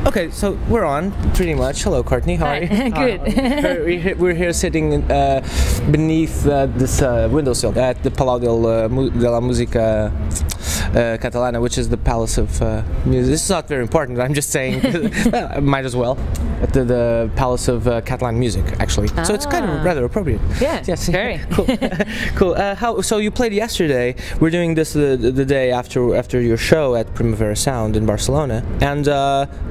Okay, so we're on, pretty much. Hello, Courtney. How are you? Good. We're here sitting beneath this windowsill at the Palau de la Música Catalana, which is the Palace of Music. This is not very important, I'm just saying, well, might as well. At the Palace of Catalan Music, actually. So it's kind of rather appropriate. Yeah, yes. very. Cool. Cool. So you played yesterday. We're doing this the day after your show at Primavera Sound in Barcelona. And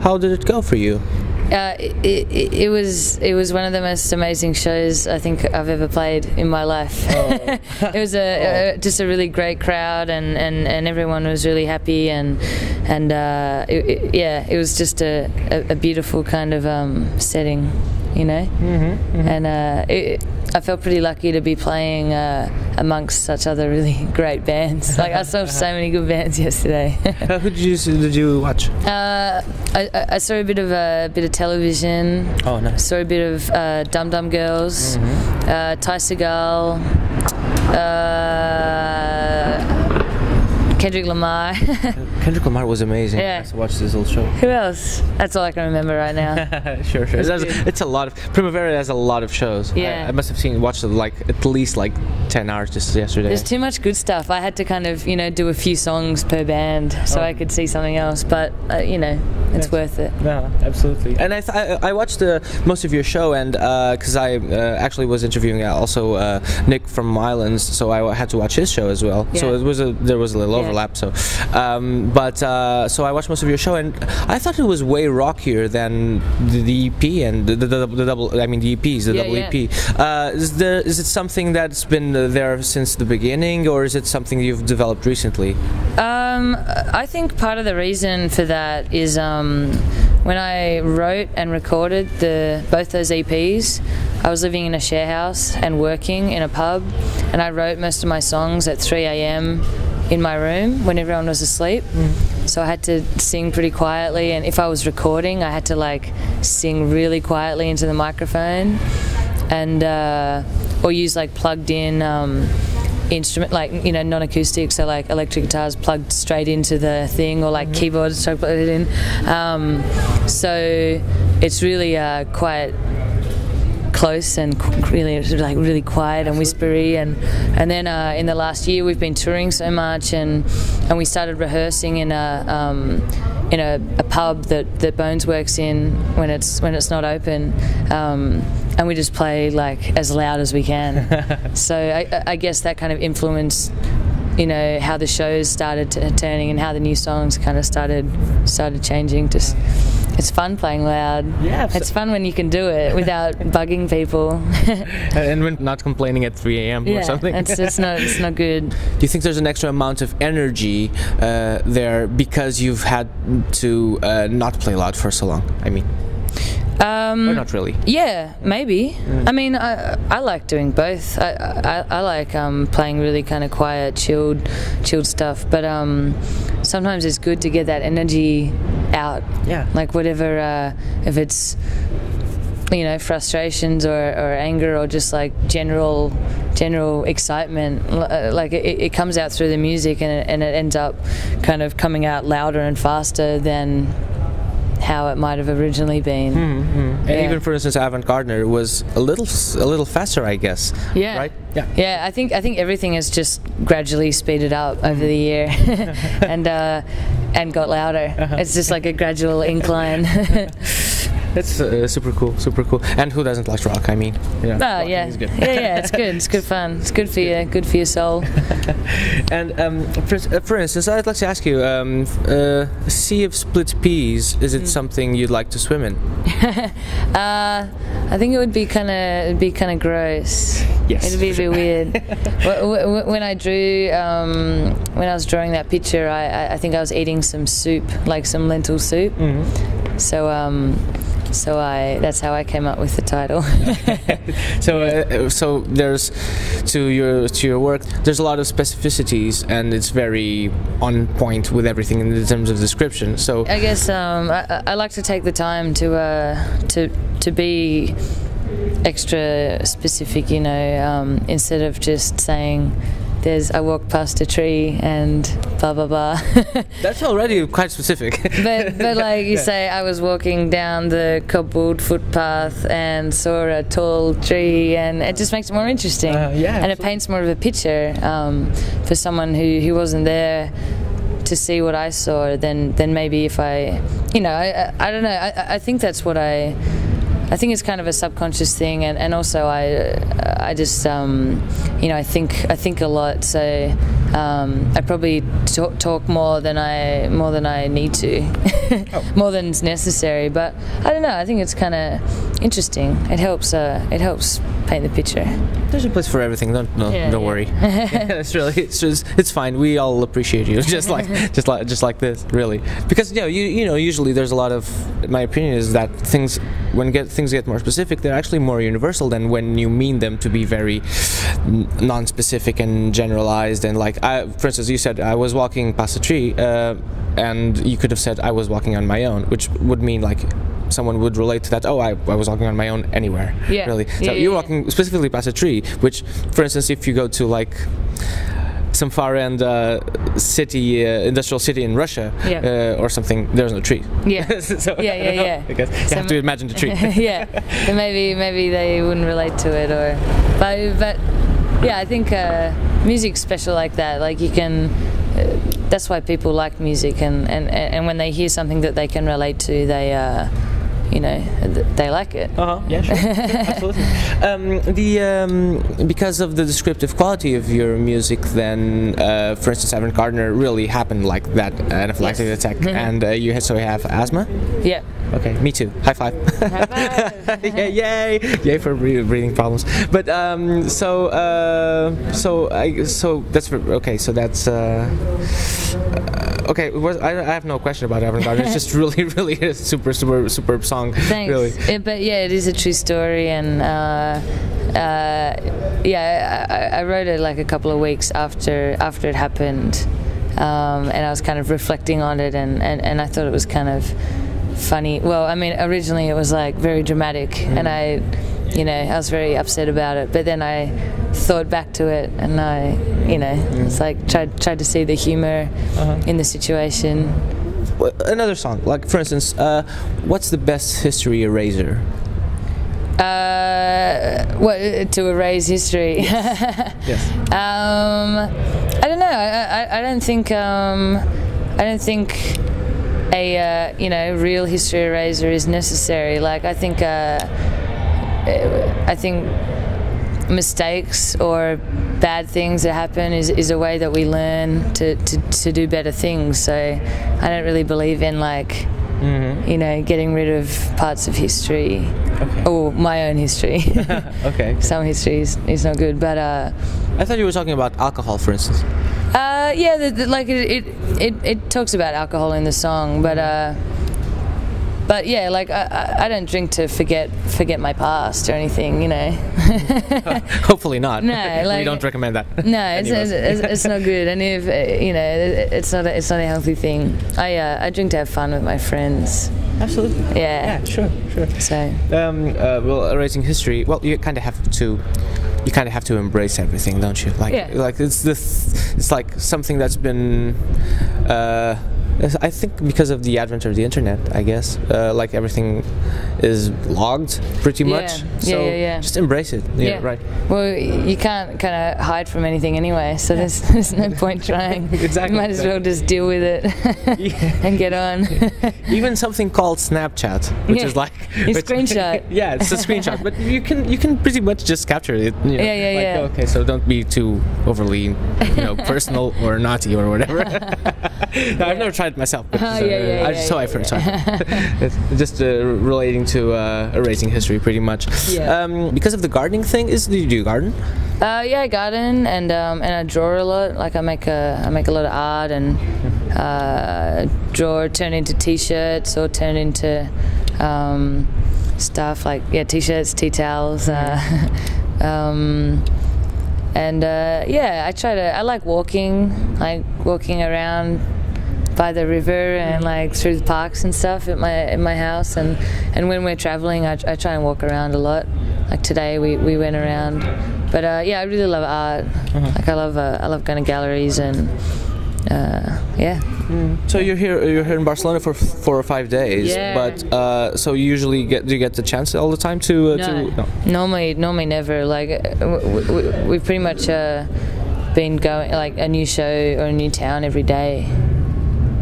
how did it go for you? It was one of the most amazing shows I think I've ever played in my life. Oh. It was just a really great crowd, and everyone was really happy, and it was just a beautiful kind of setting, you know. And I felt pretty lucky to be playing amongst such other really great bands. Like I saw so many good bands yesterday. Who did you watch? I saw a bit of television. Oh, nice. Saw a bit of Dum Dum Girls, Ty Segall, Kendrick Lamar. Kendrick Lamar was amazing. Yeah. I watched this old show. Who else? That's all I can remember right now. Sure. It's a lot of Primavera has a lot of shows. Yeah. I must have watched at least 10 hours just yesterday. There's too much good stuff. I had to kind of do a few songs per band so I could see something else. But it's worth it. No, absolutely. And I watched most of your show, and because I actually was interviewing also Nick from Islands, so I had to watch his show as well. Yeah. So there was a little overlap. So, so I watched most of your show, and I thought it was way rockier than the EP and the double. I mean the EPs, the double EP. Is it something that's been there since the beginning, or is it something you've developed recently? I think part of the reason for that is when I wrote and recorded both those EPs, I was living in a share house and working in a pub, and I wrote most of my songs at 3 a.m. in my room when everyone was asleep. So I had to sing pretty quietly, and if I was recording I had to sing really quietly into the microphone, and or use plugged in instrument, non-acoustic, so electric guitars plugged straight into the thing, or keyboards so plugged it in. So it's really quite close and really quiet and whispery, and then in the last year we've been touring so much, and we started rehearsing in a pub that Bones works in when it's not open, and we just play as loud as we can. So I guess that kind of influenced how the shows started turning, and how the new songs kind of started changing. Just it's fun playing loud. Yeah, it's fun when you can do it without bugging people. And when not complaining at 3 a.m. or something. It's not good. Do you think there's an extra amount of energy there because you've had to not play loud for so long? I mean, or not really. Yeah, maybe. I mean, I like doing both. I like playing really kind of quiet, chilled stuff. But sometimes it's good to get that energy out. Yeah. Whatever, if it's frustrations or anger, or just general excitement, it comes out through the music, and it ends up kind of coming out louder and faster than how it might have originally been. And even, for instance, Avant-Garde was a little faster, I guess. Yeah. Right. Yeah. I think everything has just gradually speeded up over the year, and got louder. It's just a gradual incline. That's super cool. And who doesn't like rock? I mean, it's good. It's good. It's good fun. It's good for your soul. And for instance, I'd like to ask you, Sea of Split Peas, is it something you'd like to swim in? I think it would be kind of gross. Yes. It'd be a bit weird. When I was drawing that picture, I think I was eating some soup, some lentil soup. So that's how I came up with the title. So there's to your work, there's a lot of specificities, and it's very on point with everything in terms of description. So I guess I like to take the time to be extra specific, instead of just saying I walk past a tree and blah blah blah. That's already quite specific. but like you say, I was walking down the cobbled footpath and saw a tall tree, and it just makes it more interesting. And it paints more of a picture for someone who wasn't there to see what I saw. Then maybe if I don't know. I think that's what I think it's kind of a subconscious thing, and also I just I think a lot, so I probably talk more than I need to, more than is necessary. But I don't know. I think it's kind of interesting. It helps paint the picture. There's a place for everything. Don't worry. It's fine. We all appreciate you, just like this, really, because usually there's a lot of, in my opinion, is that things get more specific, they're actually more universal than when you mean them to be very non-specific and generalized. And like, for instance, you said I was walking past a tree, and you could have said I was walking on my own, which would mean like someone would relate to that. Oh, I was walking on my own anywhere. Yeah. Really. So you're walking specifically past a tree, which, for instance, if you go to like some far-end city, industrial city in Russia, or something, there's no tree. Yeah. So, yeah. I guess you have to imagine the tree. Yeah. And maybe they wouldn't relate to it, but yeah, I think music's special like that. Like you can. That's why people like music, and when they hear something that they can relate to, they like it. Yeah, sure. Absolutely. Because of the descriptive quality of your music, then, for instance, Avant Gardner really happened like that anaphylactic attack, and you have asthma. Yeah. Okay, me too. High five. High five. Yay for breathing problems. But so that's okay. So that's okay. I have no question about Avant Gardner. It's just really a superb song. Thanks. Really. But yeah, it is a true story, and I wrote it like a couple of weeks after it happened, and I was kind of reflecting on it, and I thought it was kind of funny. Well, I mean, originally it was like very dramatic, and I was very upset about it. But then I thought back to it, and it's like tried to see the humor in the situation. Another song, like for instance, what's the best history eraser? What, to erase history? Yes. I don't know. I don't think a real history eraser is necessary. Like I think mistakes or bad things that happen is a way that we learn to do better things. So I don't really believe in like getting rid of parts of history, or my own history. Okay. Some history is not good, but I thought you were talking about alcohol, for instance. Like it talks about alcohol in the song, but yeah, like I don't drink to forget my past or anything, Hopefully not. No, like, we don't recommend that. No, it's not good, and if it's not a healthy thing. I drink to have fun with my friends. Absolutely. Yeah. Yeah. Sure. So. Well, erasing history. Well, you kind of have to embrace everything, don't you? Like it's like something that's been. I think because of the advent of the internet, I guess, like everything is logged pretty much. So just embrace it. Yeah, right. Well, you can't kind of hide from anything anyway, so there's no point trying. Exactly. You might as well just deal with it and get on. Even something called Snapchat, which is like a screenshot. Yeah, it's a screenshot, but you can pretty much just capture it. Yeah. Okay, so don't be too overly, personal or naughty or whatever. I've never tried it myself, but so I've heard. It's just relating to erasing history, pretty much. Yeah. Because of the gardening thing, do you garden? I garden and I draw a lot. Like I make a lot of art and turn into T-shirts or turn into stuff like T-shirts, tea towels. I like walking around by the river and like through the parks and stuff at my house, and when we're traveling I try and walk around a lot. Like today we went around, but yeah, I really love art. Like I love going to galleries and yeah. So you're here in Barcelona for 4 or 5 days. Yeah. But so you usually do you get the chance all the time to? No. Normally never. Like we've pretty much been going like a new show or a new town every day.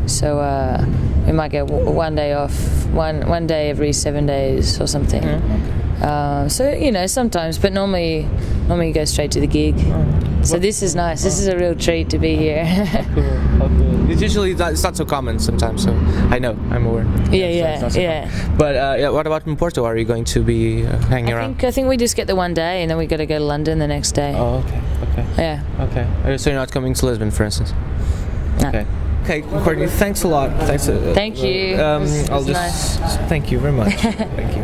So we might get one day off, one day every 7 days or something. So you know, sometimes, but normally you go straight to the gig. So this is nice. This is a real treat to be here. How cool. It's usually it's not so common sometimes. So I'm aware. Yeah. But yeah, what about in Porto? Are you going to be hanging around? I think we just get the one day, and then we got to go to London the next day. Oh, okay. Yeah. Okay. So you're not coming to Lisbon, for instance? No. Okay, Courtney, thanks a lot. Thank you. I'll just nice. thank you very much. Thank you.